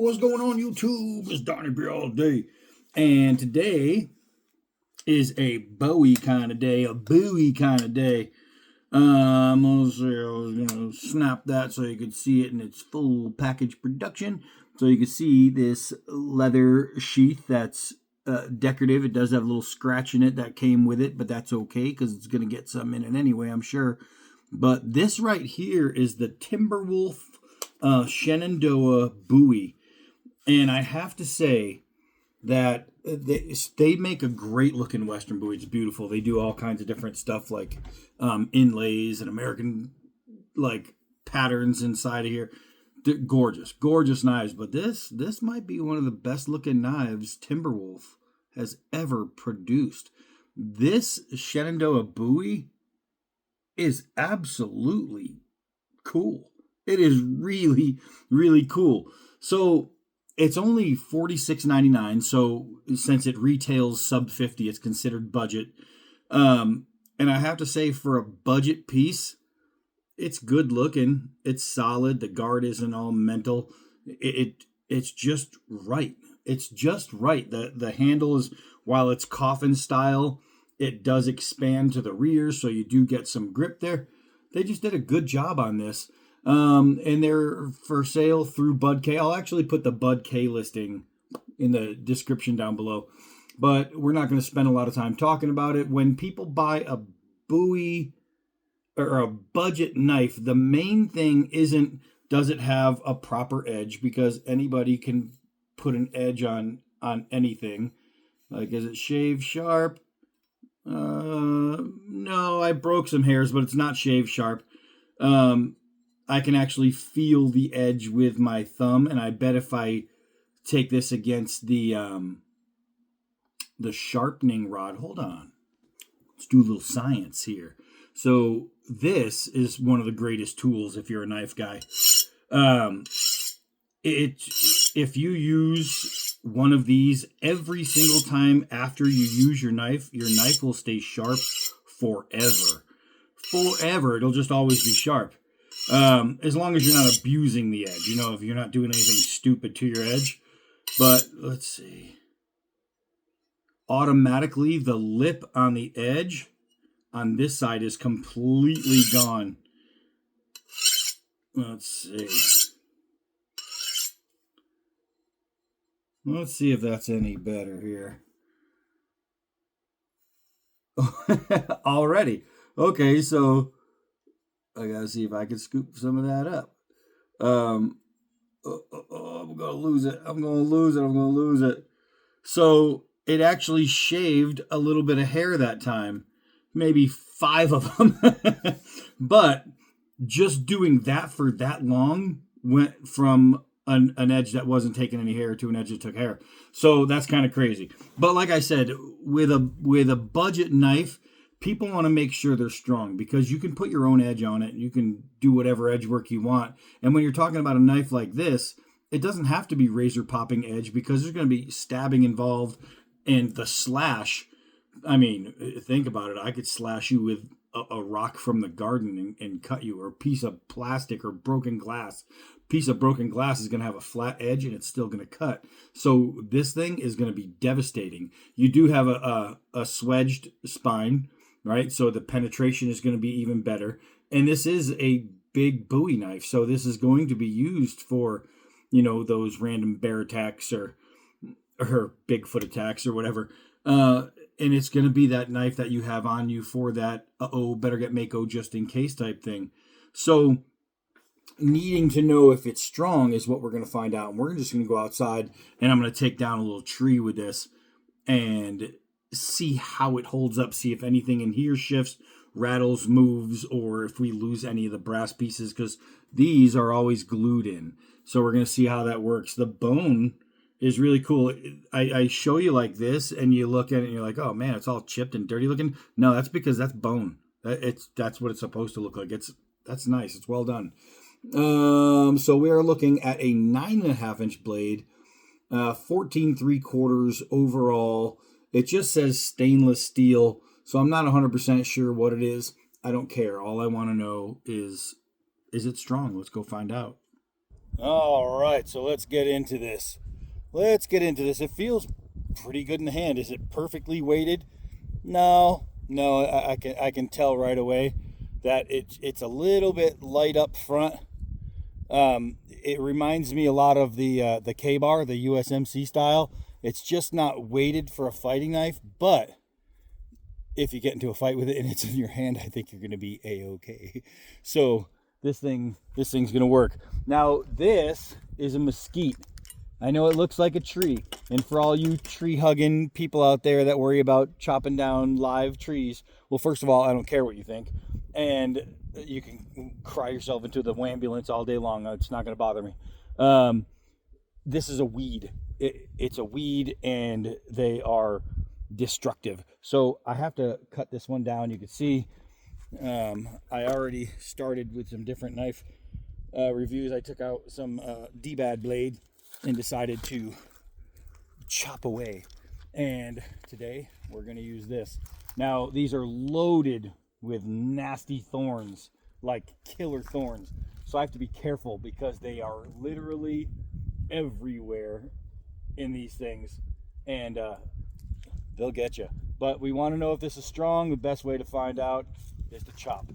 what's going on YouTube? It's Donnie here all day. And today is a Bowie kind of day, a Bowie kind of day. I was going to snap that so you could see it in its full package production. So you can see this leather sheath that's decorative. It does have a little scratch in it that came with it, but that's okay because it's going to get some in it anyway, I'm sure. But this right here is the Wolf Shenandoah Bowie. And I have to say that they make a great looking Western Bowie. It's beautiful. They do all kinds of different stuff like inlays and American like patterns inside of here. They're gorgeous knives. But this might be one of the best looking knives Timberwolf has ever produced. This Shenandoah Bowie is absolutely cool. It is really, really cool. So it's only $46.99. So since it retails sub 50, it's considered budget. And I have to say, for a budget piece, it's good looking. It's solid. The guard isn't all mental. It's just right. It's just right. The handle is, while it's coffin style, it does expand to the rear, so you do get some grip there. They just did a good job on this. And they're for sale through Bud K. I'll actually put the Bud K listing in the description down below. But we're not going to spend a lot of time talking about it. When people buy a Bowie or a budget knife, the main thing isn't does it have a proper edge, because anybody can put an edge on anything. Like, is it shaved sharp? No, I broke some hairs, but it's not shaved sharp. I can actually feel the edge with my thumb, and I bet if I take this against the sharpening rod, hold on, let's do a little science here. So this is one of the greatest tools if you're a knife guy. If you use one of these every single time after you use your knife will stay sharp forever. It'll just always be sharp. As long as you're not abusing the edge, if you're not doing anything stupid to your edge. But let's see. Automatically, the lip on the edge on this side is completely gone. Let's see. Let's see if that's any better here. Already. Okay, so I gotta see if I can scoop some of that up. I'm gonna lose it. So it actually shaved a little bit of hair that time, maybe 5 of them. But just doing that for that long went from an edge that wasn't taking any hair to an edge that took hair. So that's kind of crazy. But like I said, with a budget knife, people want to make sure they're strong, because you can put your own edge on it and you can do whatever edge work you want. And when you're talking about a knife like this, it doesn't have to be razor popping edge, because there's going to be stabbing involved. And the slash, I mean, think about it. I could slash you with a rock from the garden and cut you, or a piece of plastic or broken glass. Piece of broken glass is going to have a flat edge and it's still going to cut. So this thing is going to be devastating. You do have a swedged spine, right? So the penetration is going to be even better. And this is a big Bowie knife. So this is going to be used for, those random bear attacks or Bigfoot attacks or whatever. And it's going to be that knife that you have on you for that, better get Mako just in case type thing. So needing to know if it's strong is what we're going to find out. And we're just going to go outside and I'm going to take down a little tree with this and see how it holds up. See if anything in here shifts, rattles, moves, or if we lose any of the brass pieces, because these are always glued in. So we're going to see how that works. The bone is really cool. I show you like this and you look at it and you're like, oh man, it's all chipped and dirty looking. No, that's because that's bone. That's what it's supposed to look like. That's nice. It's well done. So we are looking at a 9.5-inch blade, 14 3/4 overall. It just says stainless steel, so I'm not 100% sure what it is. I don't care. All I want to know is it strong? Let's go find out. All right, so let's get into this. It feels pretty good in the hand. Is it perfectly weighted? No, I can tell right away that it's a little bit light up front. It reminds me a lot of the K-bar, the USMC style. It's just not weighted for a fighting knife, but if you get into a fight with it and it's in your hand, I think you're going to be a-okay. So this thing's going to work. Now this is a mesquite. I know it looks like a tree, and for all you tree hugging people out there that worry about chopping down live trees, well, first of all, I don't care what you think, and you can cry yourself into the ambulance all day long. It's not going to bother me. This is a weed. It's a weed, and they are destructive. So I have to cut this one down. You can see I already started with some different knife reviews. I took out some D-bad blade and decided to chop away. And today we're going to use this. Now these are loaded with nasty thorns, like killer thorns. So I have to be careful because they are literally everywhere in these things, and they'll get you. But we want to know if this is strong. The best way to find out is to chop.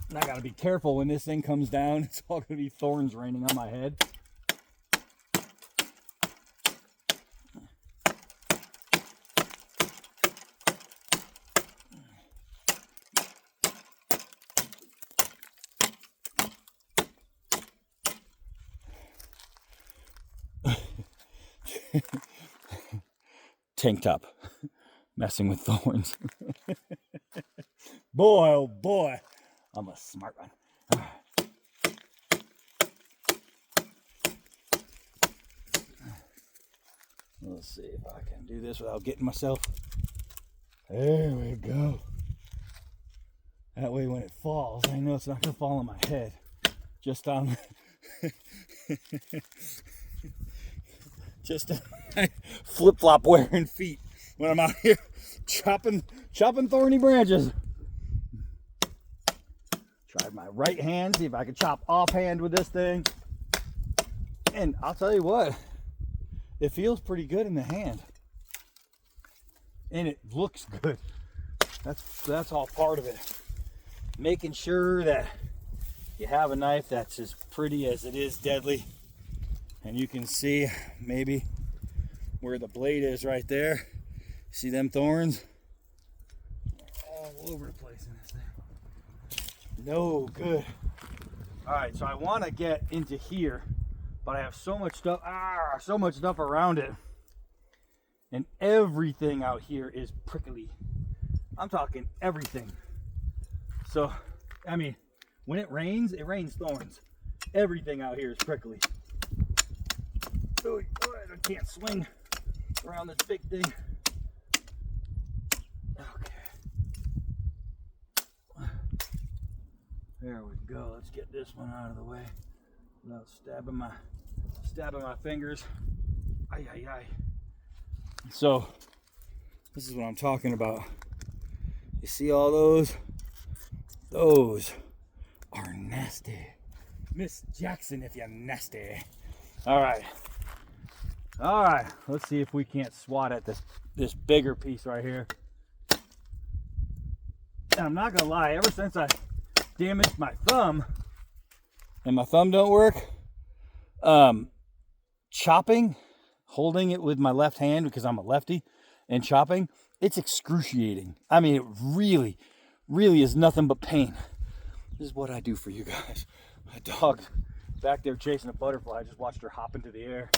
And I gotta be careful when this thing comes down. It's all gonna be thorns raining on my head. Tank top, messing with thorns. Boy, oh boy. I'm a smart one. Let's see if I can do this without getting myself. There we go. That way when it falls, I know it's not going to fall on my head. Just on just on my flip-flop wearing feet when I'm out here chopping thorny branches. Try my right hand, see if I can chop offhand with this thing. And I'll tell you what, it feels pretty good in the hand. And it looks good. That's all part of it. Making sure that you have a knife that's as pretty as it is deadly. And you can see maybe where the blade is right there. See them thorns? All over the place in this thing. No good. All right, so I want to get into here, but I have so much stuff around it, and everything out here is prickly. I'm talking everything. So, I mean, when it rains thorns. Everything out here is prickly. Oh, I can't swing around this big thing. There we go. Let's get this one out of the way without stabbing my fingers. Ay, ay, ay. So this is what I'm talking about. You see all those? Those are nasty. Miss Jackson, if you're nasty. All right. Let's see if we can't swat at this bigger piece right here. And I'm not gonna lie. Ever since I damaged my thumb and my thumb don't work, chopping, holding it with my left hand because I'm a lefty, and chopping, it's excruciating. I mean, it really, really is nothing but pain. This is what I do for you guys. My dog's back there chasing a butterfly. I just watched her hop into the air.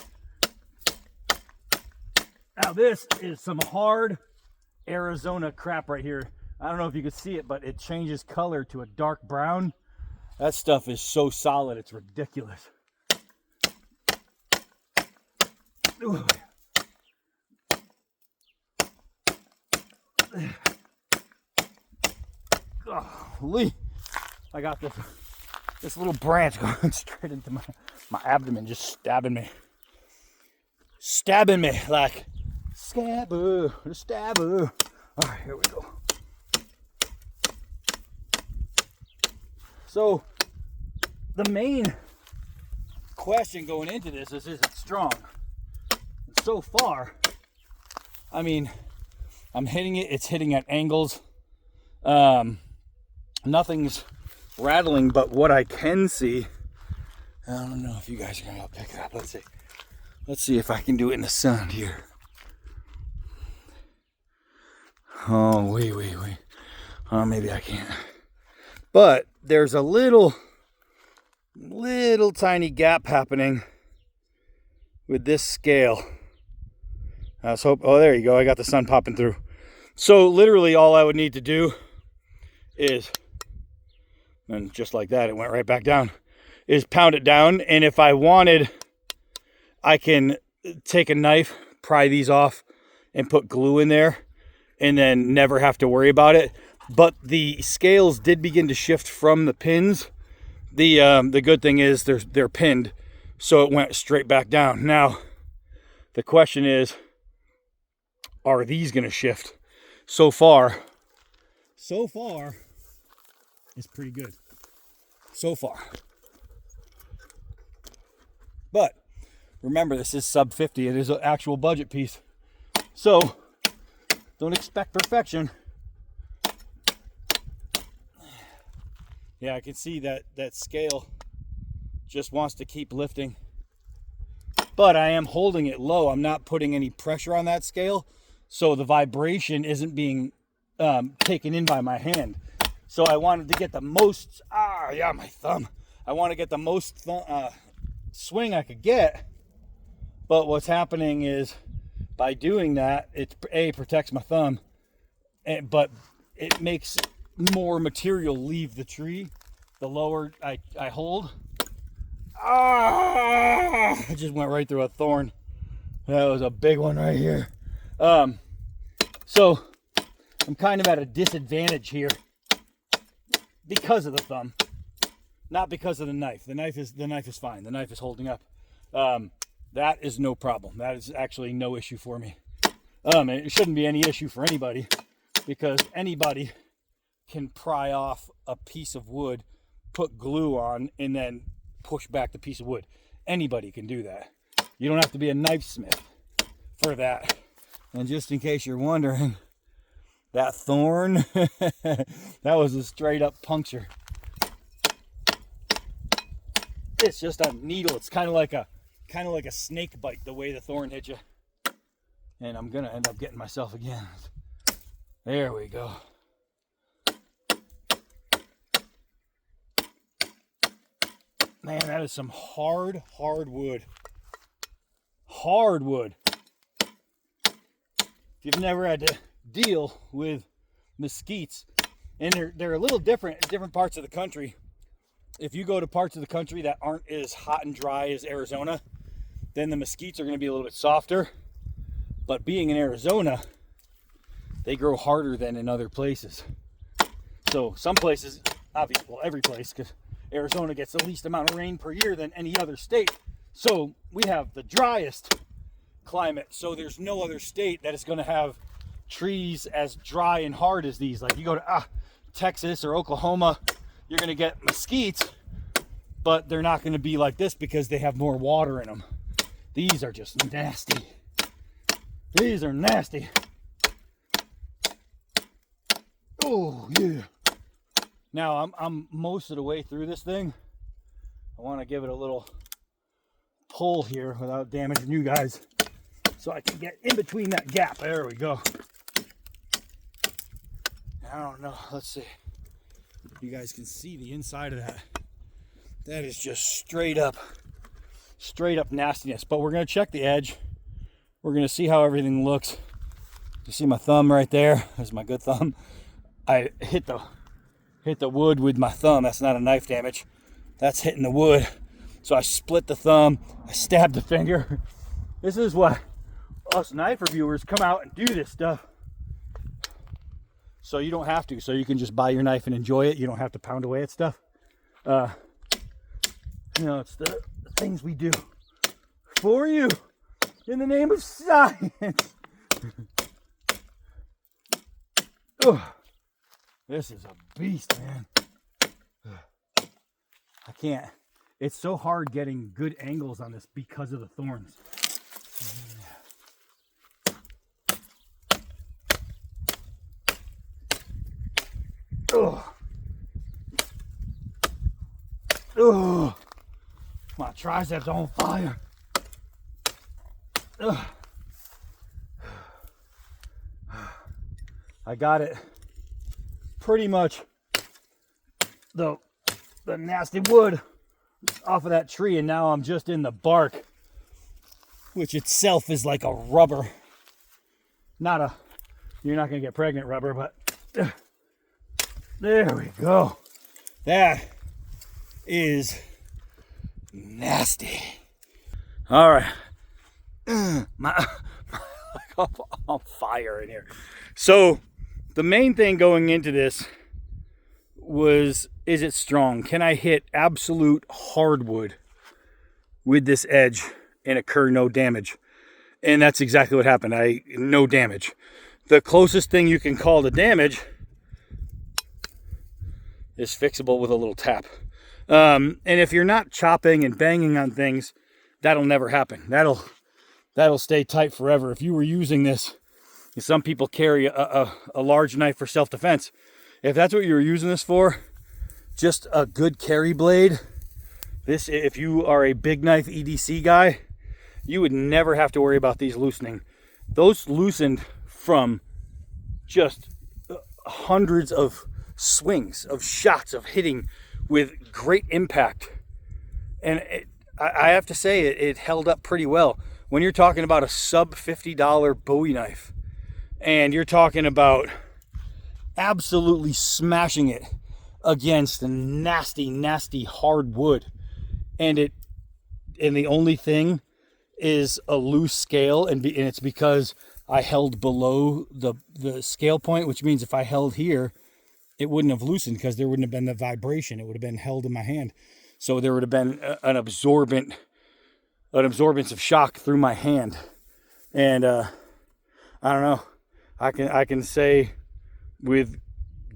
Now this is some hard Arizona crap right here. I don't know if you can see it, but it changes color to a dark brown. That stuff is so solid, it's ridiculous. Ooh. Golly. I got this little branch going straight into my abdomen, just stabbing me. Stabbing me like scaboo, staboo. All right, here we go. So the main question going into this is it strong? And so far, I mean, I'm hitting it. It's hitting at angles. Nothing's rattling, but what I can see, I don't know if you guys are gonna pick it up. Let's see. Let's see if I can do it in the sun here. Oh, wait. Oh, maybe I can't. But there's a little tiny gap happening with this scale. I was hoping, oh, there you go. I got the sun popping through. So literally all I would need to do is, and just like that, it went right back down, is pound it down. And if I wanted, I can take a knife, pry these off, and put glue in there, and then never have to worry about it. But the scales did begin to shift from the pins. The good thing is they're pinned, so it went straight back down. Now, the question is, are these going to shift? So far, it's pretty good. So far. But remember, this is sub 50. It is an actual budget piece. So don't expect perfection. Yeah, I can see that scale just wants to keep lifting. But I am holding it low. I'm not putting any pressure on that scale. So the vibration isn't being taken in by my hand. So I wanted to get the most, my thumb. I want to get the most swing I could get. But what's happening is, by doing that, it protects my thumb, but it makes more material leave the tree the lower I hold. I just went right through a thorn. That was a big one right here. So I'm kind of at a disadvantage here because of the thumb, not because of the knife. The knife is fine. The knife is holding up. That is no problem. That is actually no issue for me. It shouldn't be any issue for anybody, because anybody can pry off a piece of wood, put glue on, and then push back the piece of wood. Anybody can do that. You don't have to be a knife smith for that. And just in case you're wondering, that thorn, that was a straight up puncture. It's just a needle. It's kind of like a snake bite, the way the thorn hit you. And I'm gonna end up getting myself again. There we go. Man, that is some hard wood. Hard wood. If you've never had to deal with mesquites, and they're a little different in different parts of the country. If you go to parts of the country that aren't as hot and dry as Arizona, then the mesquites are going to be a little bit softer. But being in Arizona, they grow harder than in other places. So some places, obviously, well, every place, because Arizona gets the least amount of rain per year than any other state. So we have the driest climate. So there's no other state that is going to have trees as dry and hard as these. Like you go to Texas or Oklahoma, you're going to get mesquites, but they're not going to be like this because they have more water in them. These are just nasty. These are nasty. Oh, yeah. Now, I'm most of the way through this thing. I want to give it a little pull here without damaging you guys, so I can get in between that gap. There we go. I don't know. Let's see. You guys can see the inside of that. That is just straight up nastiness. But we're going to check the edge. We're going to see how everything looks. You see my thumb right there? That's my good thumb. I hit the wood with my thumb. That's not a knife damage. That's hitting the wood. So I split the thumb. I stabbed the finger. This is what us knife reviewers come out and do this stuff. So you don't have to. So you can just buy your knife and enjoy it. You don't have to pound away at stuff. It's the things we do for you in the name of science. Oh, this is a beast, man. I It's so hard getting good angles on this because of the thorns. Ugh. Ugh. My triceps on fire. Ugh. I got it pretty much the nasty wood off of that tree, and now I'm just in the bark, which itself is like a rubber. Not a, you're not gonna get pregnant rubber, but there we go. That is nasty. All right. My on fire in here. So the main thing going into this was, is it strong? Can I hit absolute hardwood with this edge and occur no damage? And that's exactly what happened. No damage. The closest thing you can call to damage is fixable with a little tap. And if you're not chopping and banging on things, that'll never happen. That'll stay tight forever. If you were using this, some people carry a large knife for self-defense. If that's what you were using this for, just a good carry blade. This, if you are a big knife EDC guy, you would never have to worry about these loosening. Those loosened from just hundreds of swings, of shots, of hitting with great impact. And I have to say, it held up pretty well. When you're talking about a sub $50 Bowie knife, and you're talking about absolutely smashing it against nasty, nasty hard wood, and the only thing is a loose scale, and it's because I held below the scale point, which means if I held here, it wouldn't have loosened because there wouldn't have been the vibration. It would have been held in my hand. So there would have been an absorbance of shock through my hand. And I don't know. I can say with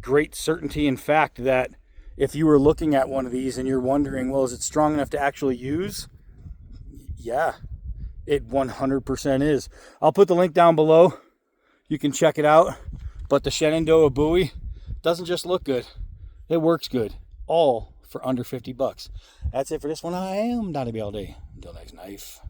great certainty and fact that if you were looking at one of these and you're wondering, well, is it strong enough to actually use? Yeah, it 100% is. I'll put the link down below. You can check it out. But the Shenandoah Bowie doesn't just look good. It works good. All for under $50. That's it for this one. I am Donnie all day. Until next knife.